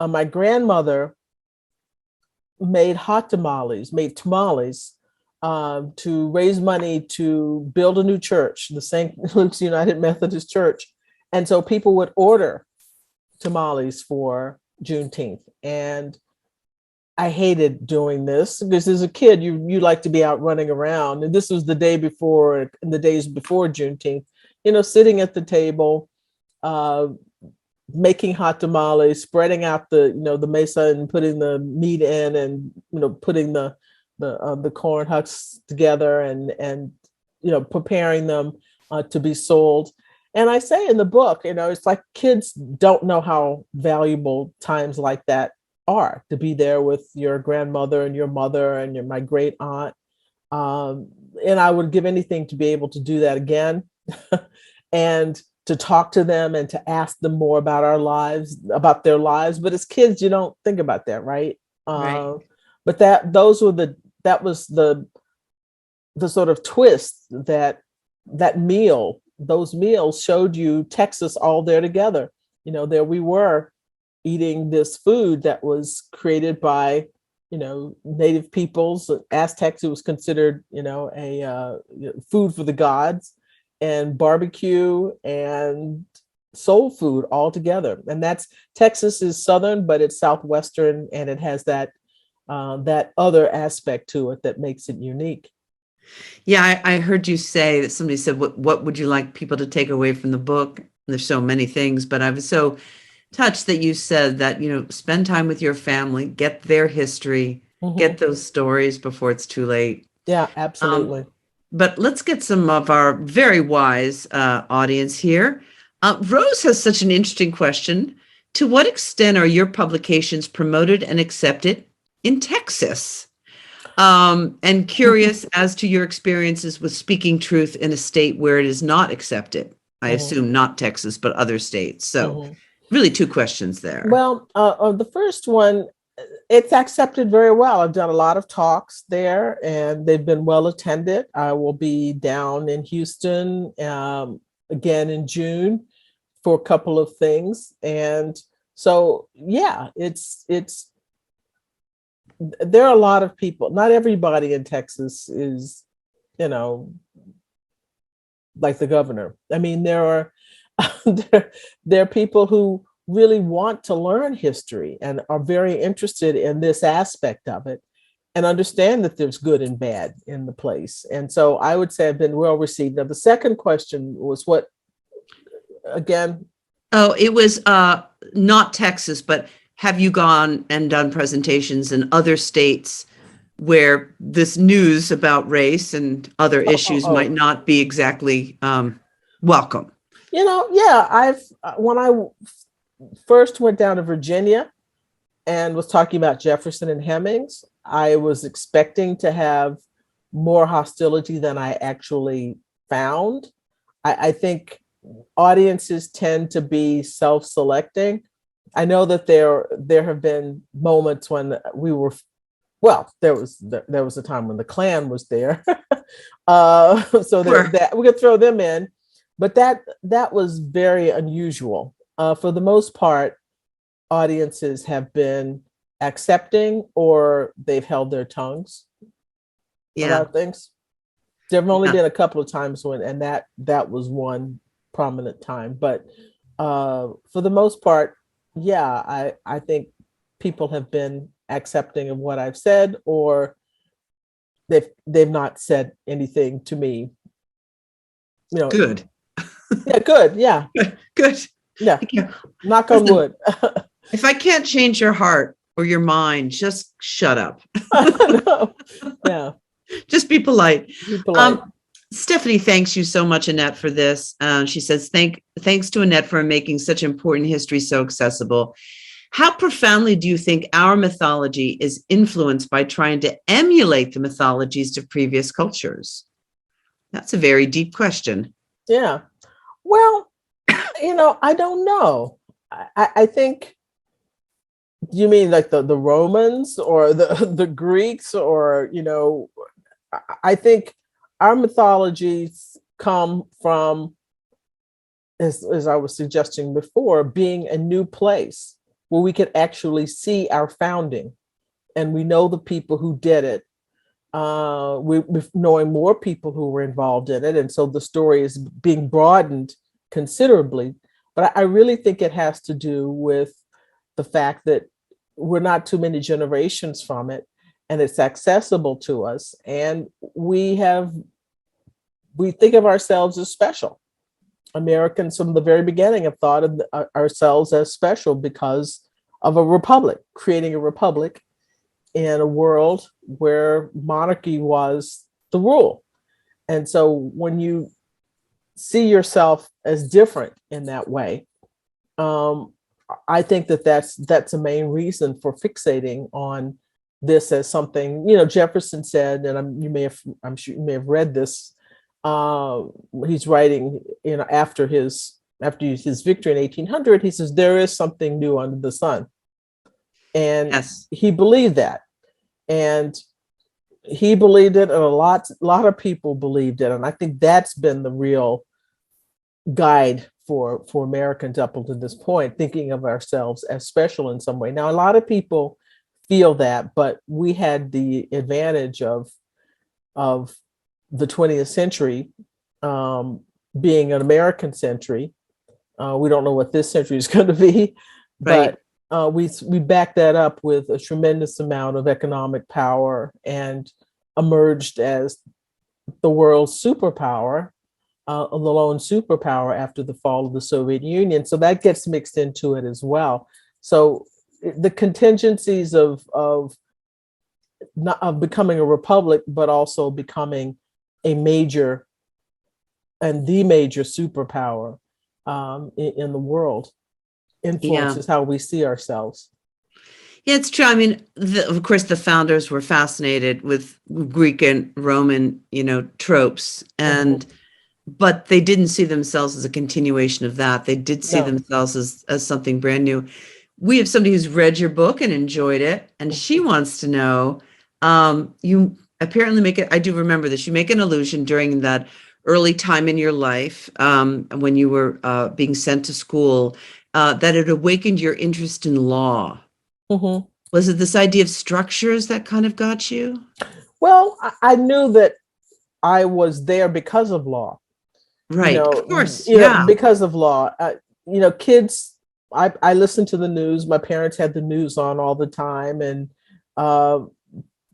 My grandmother made tamales to raise money to build a new church, the St. Luke's United Methodist Church. And so people would order tamales for Juneteenth. And I hated doing this because as a kid, you like to be out running around. And this was the day before, in the days before Juneteenth, sitting at the table, making hot tamales, spreading out the mesa and putting the meat in, and putting the corn husks together and preparing them to be sold. And I say in the book, it's like kids don't know how valuable times like that are, to be there with your grandmother and your mother and my great aunt. And I would give anything to be able to do that again and to talk to them and to ask them more about about their lives. But as kids, you don't think about that, right? Right. But that was the sort of twist those meals showed you Texas all there together. There we were eating this food that was created by, native peoples. Aztecs, it was considered, a food for the gods, and barbecue and soul food all together. And Texas is Southern, but it's Southwestern, and it has that other aspect to it that makes it unique. Yeah, I heard you say that somebody said, what would you like people to take away from the book? There's so many things, but I was so touched that you said that, spend time with your family, get their history, get those stories before it's too late. Yeah, absolutely. But let's get some of our very wise audience here. Rose has such an interesting question. To what extent are your publications promoted and accepted in Texas? And curious as to your experiences with speaking truth in a state where it is not accepted. I assume not Texas, but other states. So really two questions there. Well, the first one, it's accepted very well. I've done a lot of talks there, and they've been well attended. I will be down in Houston again in June for a couple of things, and so yeah, it's there are a lot of people. Not everybody in Texas is, like the governor. I mean, there are there are people who really want to learn history and are very interested in this aspect of it and understand that there's good and bad in the place. And so I would say I've been well received. Now, the second question was what again? Oh, it was not Texas, but have you gone and done presentations in other states where this news about race and other issues might not be exactly welcome? Yeah, when I first went down to Virginia and was talking about Jefferson and Hemmings, I was expecting to have more hostility than I actually found. I think audiences tend to be self-selecting. I know that there have been moments when there was a time when the Klan was there, so that we could throw them in, but that was very unusual. For the most part, audiences have been accepting, or they've held their tongues about things. There have only been a couple of times and that was one prominent time, but for the most part, yeah, I think people have been accepting of what I've said, or they've not said anything to me. Good. Yeah, good. Yeah. Good. Yeah. Knock on wood. If I can't change your heart or your mind, just shut up. No. Yeah. Just be polite. Be polite. Stephanie thanks you so much, Annette, for this. She says, thanks to Annette for making such important history so accessible. How profoundly do you think our mythology is influenced by trying to emulate the mythologies of previous cultures? That's a very deep question. Yeah. Well, I don't know. I think, you mean like the Romans or the Greeks, or, I think our mythologies come from, as I was suggesting before, being a new place where we could actually see our founding, and we know the people who did it. We're knowing more people who were involved in it, and so the story is being broadened considerably. But I really think it has to do with the fact that we're not too many generations from it, and it's accessible to us, and we think of ourselves as special. Americans from the very beginning have thought of ourselves as special because of a republic, creating a republic in a world where monarchy was the rule. And so when you see yourself as different in that way, I think that's a main reason for fixating on this as something. Jefferson said, and I'm sure you may have read this. He's writing, after his victory in 1800, he says, there is something new under the sun. And yes, he believed that. And he believed it, and a lot of people believed it. And I think that's been the real guide for Americans up until this point, thinking of ourselves as special in some way. Now, a lot of people feel that, but we had the advantage of the 20th century being an American century. We don't know what this century is going to be, right. But we back that up with a tremendous amount of economic power and emerged as the world's superpower, the lone superpower after the fall of the Soviet Union. So that gets mixed into it as well. So the contingencies of becoming a republic, but also becoming a major superpower in the world influences how we see ourselves. Yeah, it's true. I mean, of course, the founders were fascinated with Greek and Roman, tropes, and but they didn't see themselves as a continuation of that. They did see themselves as something brand new. we have somebody who's read your book and enjoyed it, and she wants to know, you apparently make it, I do remember this, you make an allusion during that early time in your life, when you were being sent to school, that it awakened your interest in law. Mhm. Was it this idea of structures that kind of got you? Well, I knew that I was there because of law. Right, of course, yeah. Because of law. Kids, I listened to the news. My parents had the news on all the time, and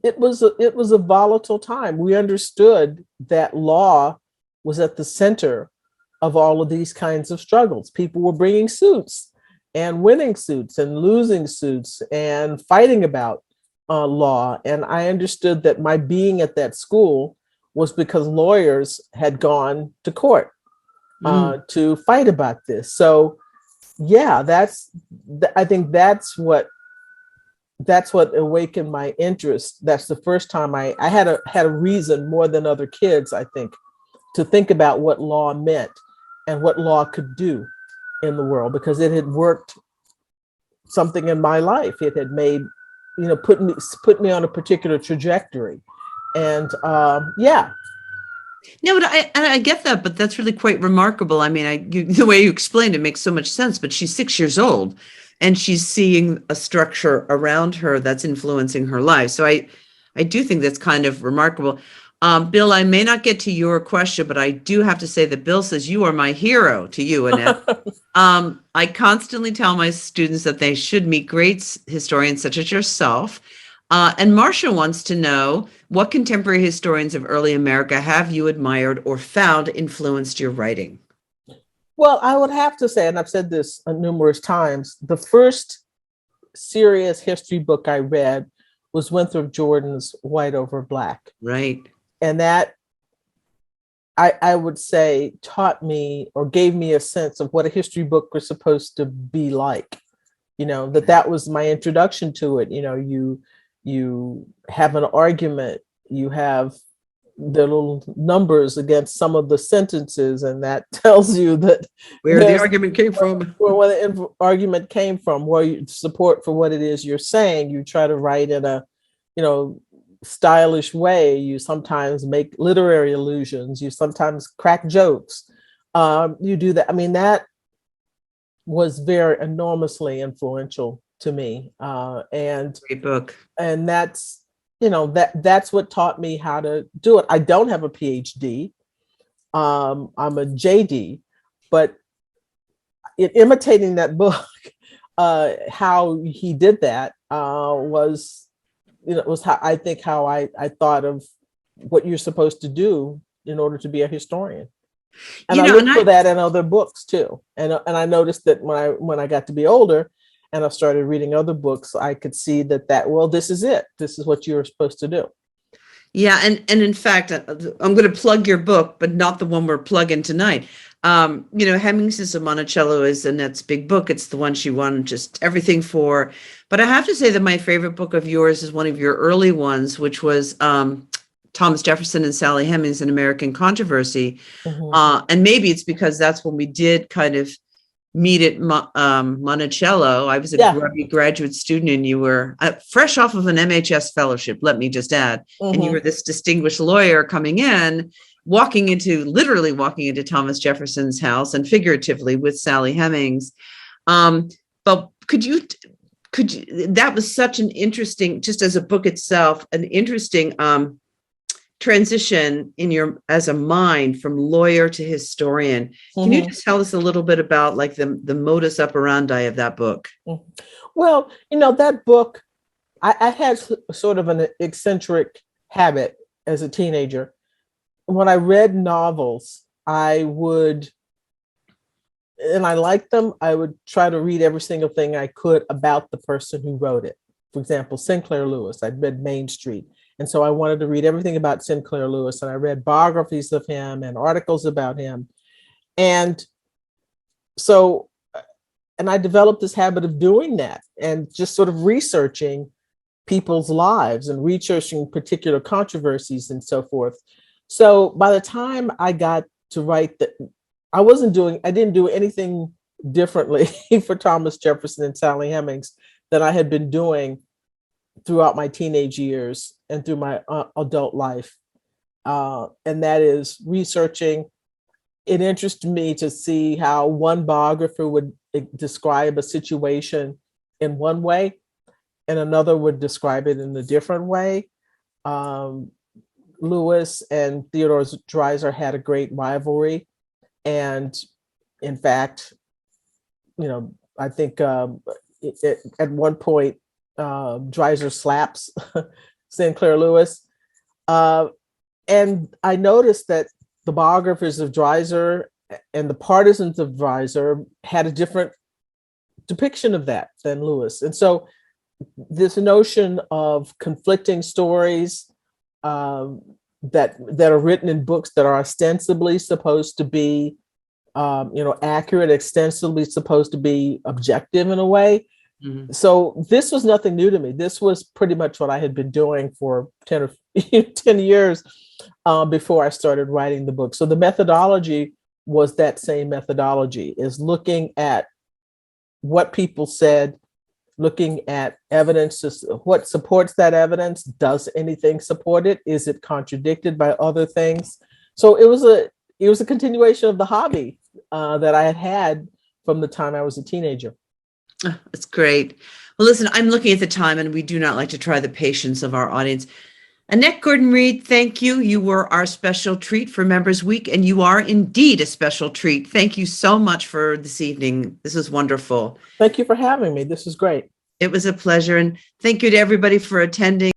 it was a volatile time. We understood that law was at the center of all of these kinds of struggles. People were bringing suits and winning suits and losing suits and fighting about law. And I understood that my being at that school was because lawyers had gone to court to fight about this. So yeah, I think that's what awakened my interest. That's the first time I had a reason more than other kids, I think, to think about what law meant and what law could do in the world, because it had worked something in my life. It had made, put me on a particular trajectory. And yeah. No, but I get that, but that's really quite remarkable. I mean, the way you explained it makes so much sense, but she's 6 years old and she's seeing a structure around her that's influencing her life. So I do think that's kind of remarkable. Bill, I may not get to your question, but I do have to say that Bill says you are my hero to you, Annette. I constantly tell my students that they should meet great historians such as yourself. And Marcia wants to know, what contemporary historians of early America have you admired or found influenced your writing? Well, I would have to say, and I've said this numerous times, the first serious history book I read was Winthrop Jordan's White Over Black. Right. And that, I would say, taught me or gave me a sense of what a history book was supposed to be like. That was my introduction to it. You have an argument, you have the little numbers against some of the sentences, and that tells you that where the argument came from, where the argument came from, where you support for what it is you're saying. You try to write in a, stylish way. You sometimes make literary allusions. You sometimes crack jokes. You do that. I mean, that was very enormously influential to me. And great book. And that's, that's what taught me how to do it. I don't have a PhD. I'm a JD, but in imitating that book, how he did that was how I thought of what you're supposed to do in order to be a historian. And I looked for that in other books too. And I noticed that when I got to be older and I started reading other books, I could see that this is it. This is what you're supposed to do. Yeah. And in fact, I'm going to plug your book, but not the one we're plugging tonight. Hemingses of Monticello is Annette's big book. It's the one she won just everything for. But I have to say that my favorite book of yours is one of your early ones, which was Thomas Jefferson and Sally Hemings, An American Controversy. Mm-hmm. And maybe it's because that's when we did kind of meet at Monticello. I was a grubby graduate student, and you were fresh off of an MHS fellowship, let me just add. Mm-hmm. And you were this distinguished lawyer coming in, literally walking into Thomas Jefferson's house, and figuratively with Sally Hemings. But could you, that was such an interesting, just as a book itself, an interesting transition as a mind from lawyer to historian. Mm-hmm. Can you just tell us a little bit about like the modus operandi of that book? Mm-hmm. Well, that book, I had sort of an eccentric habit as a teenager. When I read novels, I liked them, I would try to read every single thing I could about the person who wrote it. For example, Sinclair Lewis, I'd read Main Street. And so I wanted to read everything about Sinclair Lewis, and I read biographies of him and articles about him. And so, I developed this habit of doing that and just sort of researching people's lives and researching particular controversies and so forth. So by the time I got to write I didn't do anything differently for Thomas Jefferson and Sally Hemings than I had been doing throughout my teenage years and through my adult life. And that is researching. It interested me to see how one biographer would describe a situation in one way and another would describe it in a different way. Lewis and Theodore Dreiser had a great rivalry. And in fact, I think at one point, Dreiser slaps Sinclair Lewis. And I noticed that the biographers of Dreiser and the partisans of Dreiser had a different depiction of that than Lewis. And so this notion of conflicting stories that are written in books that are ostensibly supposed to be accurate, ostensibly supposed to be objective in a way. Mm-hmm. So this was nothing new to me. This was pretty much what I had been doing for 10 years before I started writing the book. So the methodology was that same methodology, is looking at what people said, looking at evidence, what supports that evidence. Does anything support it? Is it contradicted by other things? So it was a continuation of the hobby that I had from the time I was a teenager. Oh, that's great. Well, listen, I'm looking at the time and we do not like to try the patience of our audience. Annette Gordon-Reed, thank you. You were our special treat for Members Week, and you are indeed a special treat. Thank you so much for this evening. This is wonderful. Thank you for having me. This is great. It was a pleasure. And thank you to everybody for attending.